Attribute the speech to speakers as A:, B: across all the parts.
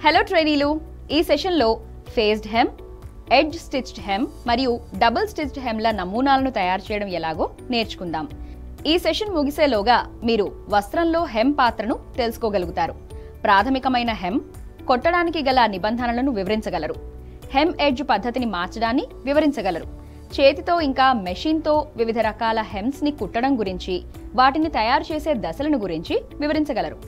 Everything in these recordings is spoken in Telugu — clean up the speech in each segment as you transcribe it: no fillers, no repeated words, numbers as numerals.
A: హలో ట్రైనీలు, ఈ సెషన్లో faced him, edge stitched him మరియు డబుల్ స్టిచ్డ్ హెమ్ల నమూనాలను తయారు చేయడం ఎలాగో నేర్చుకుందాం. ఈ సెషన్ ముగిసేలోగా మీరు వస్త్రంలో హెమ్ పాత్రను తెలుసుకోగలుగుతారు. ప్రాథమికమైన హెమ్, కొట్టడానికి గల నిబంధనలను వివరించగలరు. హెమ్ ఎడ్జ్ పద్ధతిని మార్చడాన్ని వివరించగలరు. చేతితో ఇంకా మెషిన్తో వివిధ రకాల హెమ్స్ని కుట్టడం గురించి, వాటిని తయారు చేసే దశలను గురించి వివరించగలరు.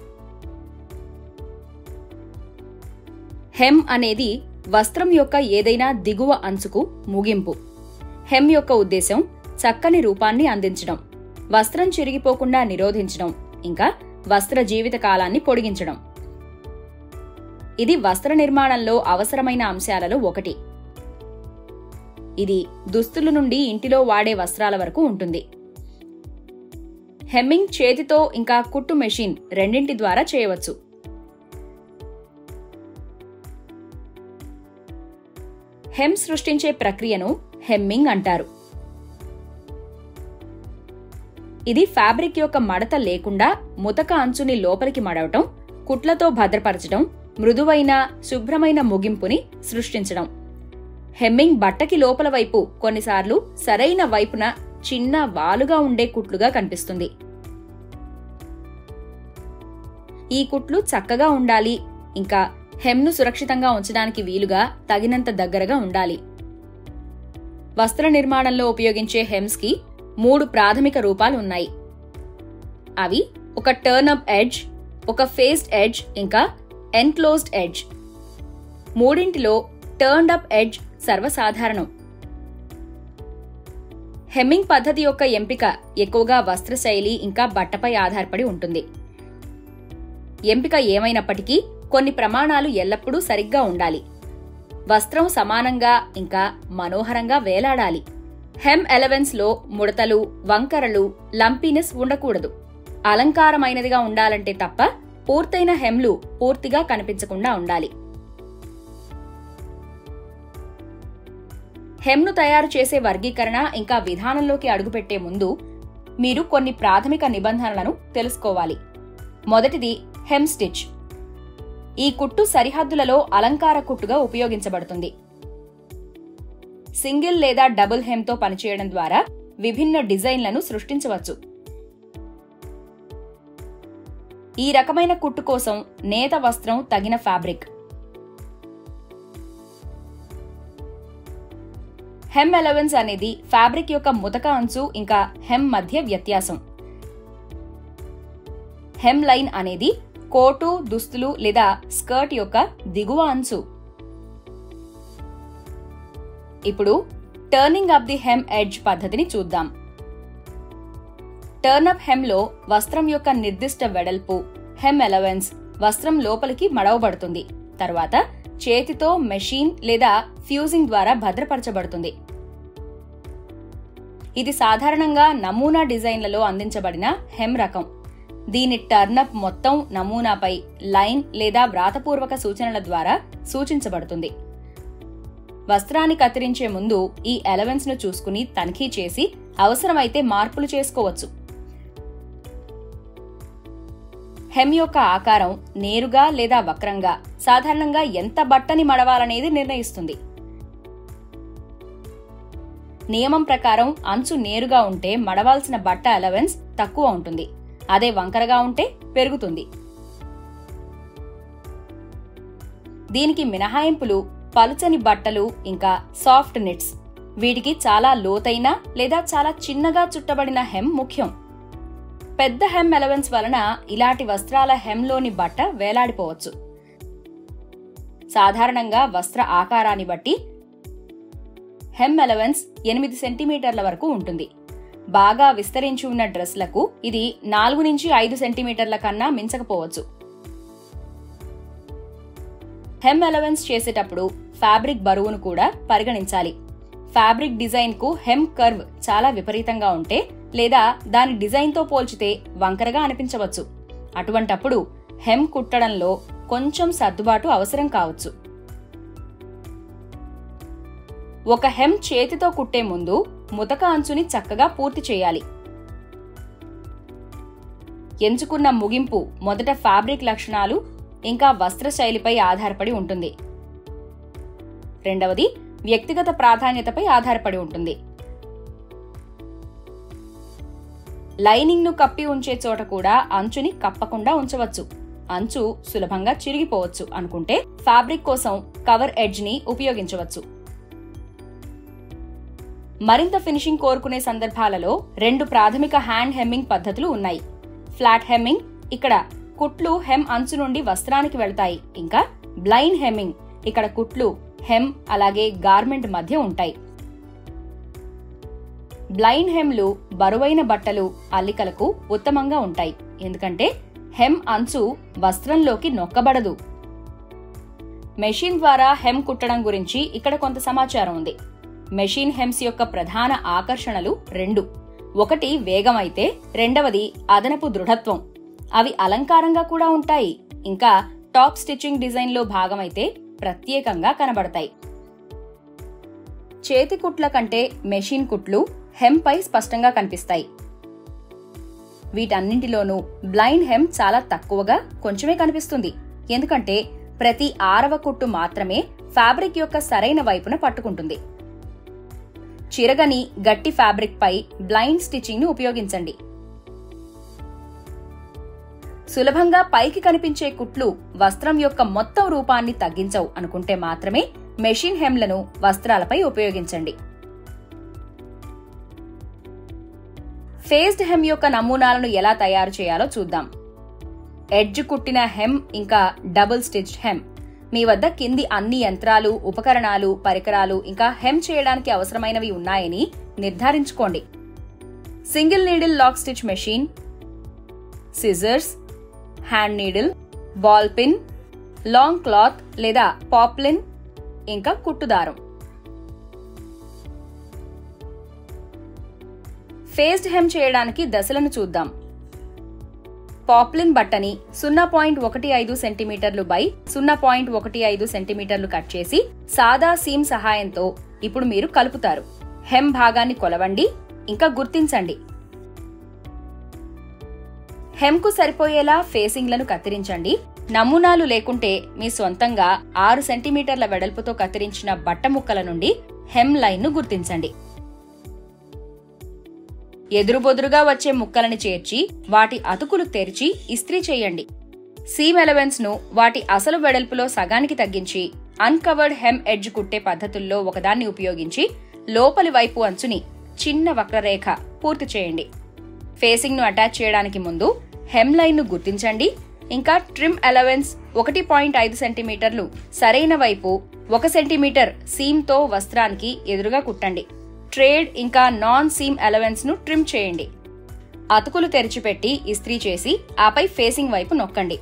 A: హెమ్ అనేది వస్త్రం యొక్క ఏదైనా దిగువ అంచుకు ముగింపు. హెమ్ యొక్క ఉద్దేశం చక్కని రూపాన్ని అందించడం, వస్త్రం చిరిగిపోకుండా నిరోధించడం, ఇంకా వస్త్ర జీవిత కాలాన్ని పొడిగించడం. ఇది వస్త్ర నిర్మాణంలో అవసరమైన అంశాలలో ఒకటి. ఇది దుస్తుల నుండి ఇంటిలో వాడే వస్త్రాల వరకు ఉంటుంది. హెమ్మింగ్ చేతితో ఇంకా కుట్టు మెషిన్ రెండింటి ద్వారా చేయవచ్చు. హెమ్ సృష్టించే ప్రక్రియను హెమ్మింగ్ అంటారు. ఇది ఫ్యాబ్రిక్ యొక్క మడత లేకుండా ముతక అంచుని లోపలికి మడవటం, కుట్లతో భద్రపరచడం, మృదువైన శుభ్రమైన ముగింపుని సృష్టించడం. హెమ్మింగ్ బట్టకి లోపల వైపు కొన్నిసార్లు సరైన వైపున చిన్న వాలుగా ఉండే కుట్లుగా కనిపిస్తుంది. ఈ కుట్లు చక్కగా ఉండాలి, ఇంకా హెమ్ను సురక్షితంగా ఉంచడానికి వీలుగా తగినంత దగ్గరగా ఉండాలి. వస్త్ర నిర్మాణంలో ఉపయోగించే హెమ్స్ కి 3 ప్రాథమిక రూపాలు ఉన్నాయి. అవి ఒక టర్న్ అప్ ఎడ్జ్, ఒక ఫేస్డ్ ఎడ్జ్, ఇంకా ఎన్క్లోజ్డ్ ఎడ్జ్. మూడింటిలో టర్న్డ్ అప్ ఎడ్జ్ సర్వసాధారణం. హెమ్మింగ్ పద్ధతి యొక్క ఎంపిక ఎక్కువగా వస్త్ర శైలి ఇంకా బట్టపై ఆధారపడి ఉంటుంది. ఎంపిక ఏమైనప్పటికీ కొన్ని ప్రమాణాలు ఎల్లప్పుడూ సరిగ్గా ఉండాలి. వస్త్రం సమానంగా ఇంకా మనోహరంగా వేలాడాలి. హెమ్ ఎలెవెన్స్ లో ముడతలు, వంకరలు, లంపీనెస్ ఉండకూడదు. అలంకారమైనదిగా ఉండాలంటే తప్ప పూర్తయిన హెమ్లు పూర్తిగా కనిపించకుండా ఉండాలి. హెమ్ను తయారు చేసే వర్గీకరణ ఇంకా విధానంలోకి అడుగుపెట్టే ముందు మీరు కొన్ని ప్రాథమిక నిబంధనలను తెలుసుకోవాలి. మొదటిది హెమ్ స్టిచ్. ఈ కుట్టు సరిహద్దులలో అలంకార కుట్టుగా ఉపయోగించబడుతుంది. సింగిల్ లేదా డబుల్ హెమ్తో పనిచేయడం ద్వారా విభిన్న డిజైన్లను సృష్టించవచ్చు. ఈ రకమైన కుట్టు కోసం నేత వస్త్రం తగిన ఫ్యాబ్రిక్. హెమ్ ఎలెవెన్స్ అనేది ఫ్యాబ్రిక్ యొక్క ముతక అంచు ఇంకా హెమ్ మధ్య వ్యత్యాసం. హెమ్ లైన్ అనేది కోటు, దుస్తులు లేదా స్కర్ట్ యొక్క దిగువ అంచు. ఇప్పుడు turning up the him edge పద్ధతిని చూద్దాం. టర్న్ అప్ హెమ్ లో వస్త్రం యొక్క నిర్దిష్ట వెడల్పు, హెమ్ ఎలెవెన్స్, వస్త్రం లోపలికి మడవబడుతుంది. తర్వాత చేతితో మెషిన్ లేదా ఫ్యూజింగ్ ద్వారా భద్రపరచబడుతుంది. ఇది సాధారణంగా నమూనా డిజైన్లలో అందించబడిన హెమ్ రకం. దీని టర్నప్ మొత్తం నమూనాపై లైన్ లేదా వ్రాతపూర్వక సూచనల ద్వారా సూచించబడుతుంది. వస్త్రాన్ని కత్తిరించే ముందు ఈ ఎలెవెన్స్ ను చూసుకుని తనిఖీ చేసి అవసరమైతే మార్పులు చేసుకోవచ్చు. హెమ్ యొక్క ఆకారం నేరుగా లేదా వక్రంగా సాధారణంగా ఎంత బట్టని మడవాలనేది నిర్ణయిస్తుంది. నియమం ప్రకారం అంచు నేరుగా ఉంటే మడవాల్సిన బట్ట ఎలెవెన్స్ తక్కువ ఉంటుంది. అదే వంకరగా ఉంటే పెరుగుతుంది. దీనికి మినహాయింపులు పలుచని బట్టలు ఇంకా సాఫ్ట్ నిట్స్. వీటికి చాలా లోతైన లేదా చాలా చిన్నగా చుట్టబడిన హెమ్ ముఖ్యం. పెద్ద హెమ్ ఎలెవెన్స్ వలన ఇలాంటి వస్త్రాల హెమ్లోని బట్ట వేలాడిపోవచ్చు. సాధారణంగా వస్త్ర ఆకారాన్ని బట్టి హెమ్ ఎలెవెన్స్ 8 సెంటీమీటర్ల వరకు ఉంటుంది. బాగా విస్తరించి ఉన్న డ్రెస్లకు ఇది 4 నుంచి 5 సెంటీమీటర్ల కన్నా మించకపోవచ్చు. హెమ్ ఎలెవెన్స్ చేసేటప్పుడు ఫ్యాబ్రిక్ బరువును కూడా పరిగణించాలి. ఫ్యాబ్రిక్ డిజైన్ కు హెమ్ కర్వ్ చాలా విపరీతంగా ఉంటే లేదా దాని డిజైన్ తో పోల్చితే వంకరగా అనిపించవచ్చు. అటువంటప్పుడు హెమ్ కుట్టడంలో కొంచెం సర్దుబాటు అవసరం కావచ్చు. ఒక హెమ్ చేతితో కుట్టే ముందు ముతక అంచుని చక్కగా పూర్తి చేయాలి. ఎంచుకున్న ముగింపు మొదట ఫ్యాబ్రిక్ లక్షణాలు, ఇంకా వస్త్ర శైలిపై ఆధారపడి ఉంటుంది. రెండవది వ్యక్తిగత ప్రాధాన్యతపై ఆధారపడి ఉంటుంది. లైనింగ్ ను కప్పి ఉంచే చోట కూడా అంచుని కప్పకుండా ఉంచవచ్చు. అంచు సులభంగా చిరిగిపోవచ్చు అనుకుంటే ఫ్యాబ్రిక్ కోసం కవర్ ఎడ్జ్ ని ఉపయోగించవచ్చు. మరింత ఫినిషింగ్ కోరుకునే సందర్భాలలో 2 ప్రాథమిక హ్యాండ్ హెమ్మింగ్ పద్ధతులు ఉన్నాయి. ఫ్లాట్ హెమ్మింగ్, ఇక్కడ కుట్లు హెమ్ అంచు నుండి వస్త్రానికి వెళ్తాయి. ఇంకా బ్లైండ్ హెమ్మింగ్, ఇక్కడ కుట్లు హెమ్ అలాగే గార్మెంట్ మధ్య ఉంటాయి. బ్లైండ్ హెమ్లు బరువైన బట్టలు, అల్లికలకు ఉత్తమంగా ఉంటాయి. ఎందుకంటే హెమ్ అంచు వస్త్రంలోకి నొక్కబడదు. మెషిన్ ద్వారా హెమ్ కుట్టడం గురించి ఇక్కడ కొంత సమాచారం ఉంది. మెషిన్ హెమ్స్ యొక్క ప్రధాన ఆకర్షణలు 2. ఒకటి వేగం అయితే రెండవది అదనపు దృఢత్వం. అవి అలంకారంగా కూడా ఉంటాయి. ఇంకా టాప్ స్టిచ్చింగ్ డిజైన్ లో భాగమైతే ప్రత్యేకంగా కనబడతాయి. చేతి కుట్ల కంటే మెషిన్ కుట్లు హెమ్ పై స్పష్టంగా కనిపిస్తాయి. వీటన్నింటిలోనూ బ్లైండ్ హెమ్ చాలా తక్కువగా కొంచెమే కనిపిస్తుంది. ఎందుకంటే ప్రతి 6వ కుట్టు మాత్రమే ఫ్యాబ్రిక్ యొక్క సరైన వైపున పట్టుకుంటుంది. చిరగని గట్టి ఫ్యాబ్రిక్ పై బ్లైండ్ స్టిచ్చింగ్ ను ఉపయోగించండి. సులభంగా పైకి కనిపించే కుట్లు వస్త్రం యొక్క మొత్తం రూపాన్ని తగ్గించవు అనుకుంటే మాత్రమే మెషిన్ హెమ్లను వస్త్రాలపై ఉపయోగించండి. ఫేస్డ్ హెమ్ యొక్క నమూనాలను ఎలా తయారు చేయాలో చూద్దాం. ఎడ్జ్ కుట్టిన హెమ్ ఇంకా డబుల్ స్టిచ్డ్ హెమ్. మీ వద్ద కింది అన్ని యంత్రాలు, ఉపకరణాలు, పరికరాలు ఇంకా హెమ్ చేయడానికి అవసరమైనవి ఉన్నాయని నిర్ధారించుకోండి. Single needle lock stitch machine, scissors, hand needle, ball pin, long cloth లేదా పాప్లిన్, ఇంకా కుట్టుదారం. ఫేస్డ్ హెమ్ చేయడానికి దశలను చూద్దాం. పాప్లిన్ బట్టని 0.15 సెంటీమీటర్లు బై 0.15 సెంటీమీటర్లు కట్ చేసి సాదా సీమ్ సహాయంతో ఇప్పుడు మీరు కలుపుతారు. హెమ్ భాగాన్ని కొలవండి, ఇంకా గుర్తించండి. హెమ్ కు సరిపోయేలా ఫేసింగ్లను కత్తిరించండి. నమూనాలు లేకుంటే మీ సొంతంగా 6 సెంటీమీటర్ల వెడల్పుతో కత్తిరించిన బట్ట ముక్కల నుండి హెమ్ లైన్ ను గుర్తించండి. ఎదురుబొదురుగా వచ్చే ముక్కలని చేర్చి వాటి అతుకులు తెరిచి ఇస్త్రీ చేయండి. సీమ్ ఎలవెన్స్ ను వాటి అసలు వెడల్పులో సగానికి తగ్గించి అన్కవర్డ్ హెమ్ ఎడ్జ్ కుట్టే పద్ధతుల్లో ఒకదాన్ని ఉపయోగించి లోపలి వైపు అంచుని చిన్న వక్రరేఖ పూర్తి చేయండి. ఫేసింగ్ ను అటాచ్ చేయడానికి ముందు హెమ్ లైన్ ను గుర్తించండి. ఇంకా ట్రిమ్ అలవెన్స్ 1.5 సెంటీమీటర్లు సరైన వైపు 1 సెంటీమీటర్ సీమ్ తో వస్త్రానికి ఎదురుగా కుట్టండి. ట్రేడ్ ఇంకా నాన్ సీమ్ అలవెన్స్ ను ట్రిమ్ చేయండి. అతుకులు తెరిచిపెట్టి ఇస్త్రీ చేసి ఆపై ఫేసింగ్ వైపు నొక్కండి.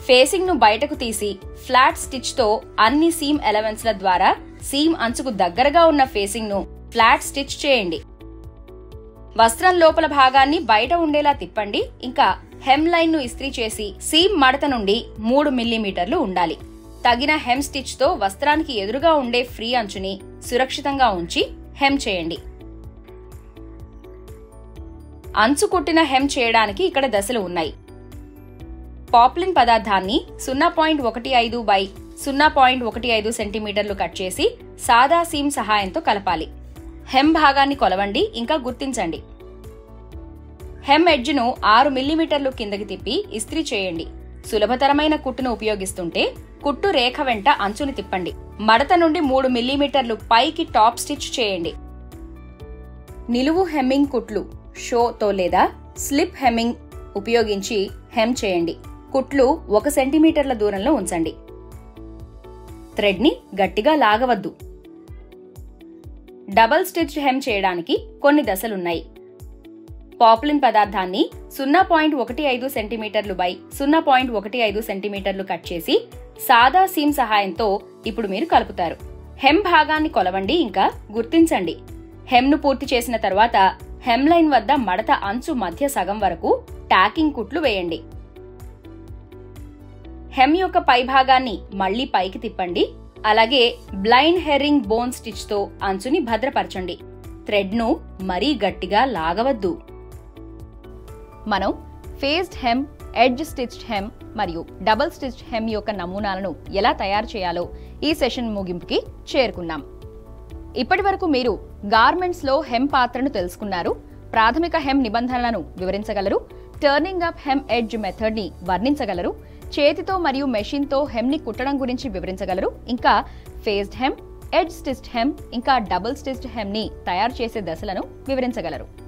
A: ఫేసింగ్ ను బయటకు తీసి ఫ్లాట్ స్టిచ్ తో అన్ని సీమ్ ఎలవెన్స్ ల ద్వారా సీమ్ అంచుకు దగ్గరగా ఉన్న ఫేసింగ్ ను ఫ్లాట్ స్టిచ్ చేయండి. వస్త్రం లోపల భాగాన్ని బయట ఉండేలా తిప్పండి. ఇంకా హెమ్ లైన్ ను ఇస్త్రీ చేసి సీమ్ మడత నుండి 3 మిల్లీమీటర్లు ఉండాలి. తగిన హెమ్ స్టిచ్ తో వస్త్రానికి ఎదురుగా ఉండే ఫ్రీ అంచుని సురక్షితంగా ఉంచి హెమ్ చేయండి. అంచు కుట్టిన హెమ్ చేయడానికి ఇక్కడ దశలు ఉన్నాయి. పాప్లిన్ పదార్థాన్ని 0.15 బై 0.15 సెంటీమీటర్లు కట్ చేసి సాదా సీమ్ సహాయంతో కలపాలి. హెమ్ భాగాన్ని కొలవండి, ఇంకా గుర్తించండి. హెమ్ ఎడ్జ్ ను 6 మిల్లీమీటర్లు కిందకి తిప్పి ఇస్త్రీ చేయండి. సులభతరమైన కుట్టును ఉపయోగిస్తుంటే కుట్టు రేఖ వెంట అంచుని తిప్పండి. మడత నుండి 3 మిల్లీమీటర్లు పైకి టాప్ స్టిచ్ చేయండి. నిలువు హెమ్మింగ్ కుట్లు షోతో లేదా స్లిప్ హెమ్మింగ్ ఉపయోగించి హెమ్ చేయండి. కుట్లు 1 సెంటీమీటర్ల దూరంలో ఉంచండి. థ్రెడ్ ని గట్టిగా లాగవద్దు. డబల్ స్టిచ్ హెమ్ చేయడానికి కొన్ని దశలున్నాయి. పాప్లిన్ పదార్థాన్ని 0.15 సెంటీమీటర్లు బై 0.15 సెంటీమీటర్లు కట్ చేసి సాదా సీమ్ సహాయంతో ఇప్పుడు మీరు కలుపుతారు. హెమ్ భాగాన్ని కొలవండి, ఇంకా గుర్తించండి. హెమ్ ను పూర్తి చేసిన తర్వాత హెమ్ లైన్ వద్ద మడత అంచు మధ్య సగం వరకు టాకింగ్ కుట్లు వేయండి. హెమ్ యొక్క పై భాగాన్ని మళ్లీ పైకి తిప్పండి. అలాగే బ్లైండ్ హెర్రింగ్ బోన్ స్టిచ్ తో అంచుని భద్రపరచండి. థ్రెడ్ ను మరీ గట్టిగా లాగవద్దు. మనం faced him, edge stitched him మరియు డబుల్ స్టిచ్డ్ హెమ్ యొక్క నమూనాలను ఎలా తయారు చేయాలో ఈ సెషన్ ముగింపుకి చేరుకున్నాం. ఇప్పటివరకు మీరు గార్మెంట్స్లో హెమ్ పాత్రను తెలుసుకున్నారు. ప్రాథమిక హెమ్ నిబంధనలను వివరించగలరు, టర్నింగ్ అప్ హెమ్ ఎడ్జ్ మెథడ్ని వర్ణించగలరు, చేతితో మరియు మెషిన్తో హెమ్ని కుట్టడం గురించి వివరించగలరు, ఇంకా faced him, edge stitched him ఇంకా డబుల్ స్టిచ్డ్ హెమ్ని తయారు చేసే దశలను వివరించగలరు.